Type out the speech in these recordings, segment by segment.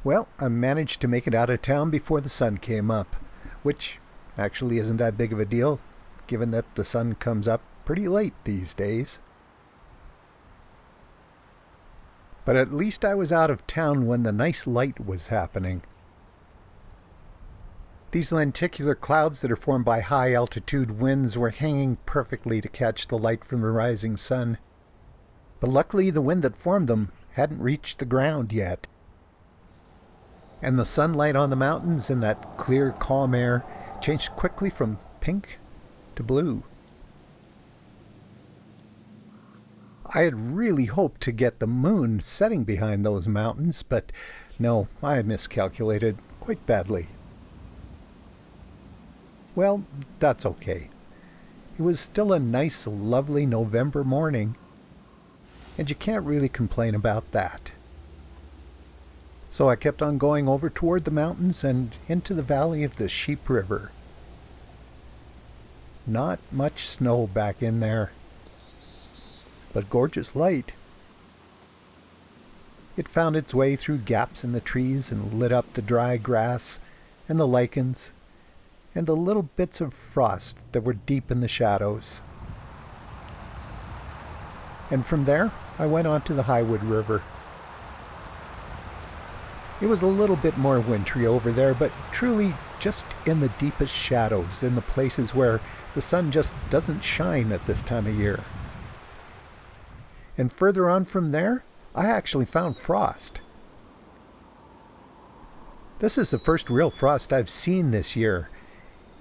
Well, I managed to make it out of town before the sun came up, which actually isn't that big of a deal, given that the sun comes up pretty late these days. But at least I was out of town when the nice light was happening. These lenticular clouds that are formed by high-altitude winds were hanging perfectly to catch the light from the rising sun. But luckily the wind that formed them hadn't reached the ground yet. And the sunlight on the mountains in that clear, calm air changed quickly from pink to blue. I had really hoped to get the moon setting behind those mountains, but no, I miscalculated quite badly. Well, that's okay. It was still a nice, lovely November morning, and you can't really complain about that. So I kept on going over toward the mountains and into the valley of the Sheep River. Not much snow back in there, but gorgeous light. It found its way through gaps in the trees and lit up the dry grass and the lichens and the little bits of frost that were deep in the shadows. And from there, I went on to the Highwood River. It was a little bit more wintry over there, but truly just in the deepest shadows, in the places where the sun just doesn't shine at this time of year. And further on from there, I actually found frost. This is the first real frost I've seen this year,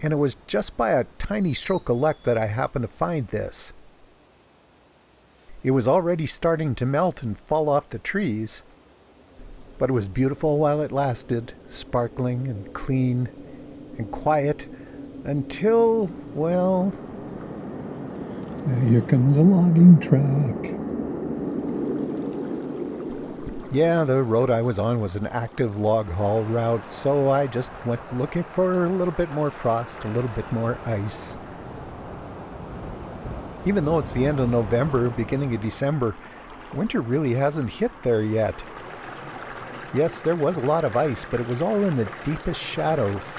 and it was just by a tiny stroke of luck that I happened to find this. It was already starting to melt and fall off the trees, but it was beautiful while it lasted, sparkling and clean and quiet until, well... Here comes a logging truck. Yeah, the road I was on was an active log haul route, so I just went looking for a little bit more frost, a little bit more ice. Even though it's the end of November, beginning of December, winter really hasn't hit there yet. Yes, there was a lot of ice, but it was all in the deepest shadows.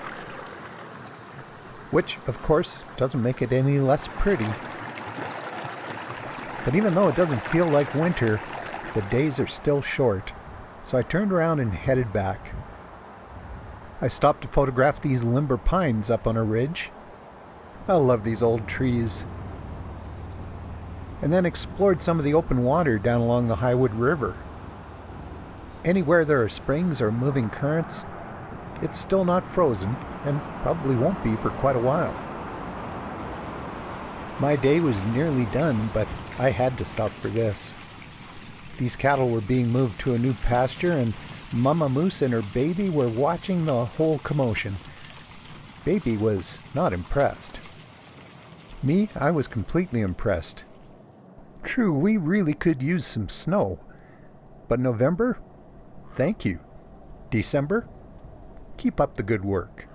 Which, of course, doesn't make it any less pretty. But even though it doesn't feel like winter, the days are still short, so I turned around and headed back. I stopped to photograph these limber pines up on a ridge. I love these old trees. And then explored some of the open water down along the Highwood River. Anywhere there are springs or moving currents, it's still not frozen, and probably won't be for quite a while. My day was nearly done, but I had to stop for this. These cattle were being moved to a new pasture, and Mama Moose and her baby were watching the whole commotion. Baby was not impressed. Me, I was completely impressed. True, we really could use some snow. But November? Thank you. December? Keep up the good work.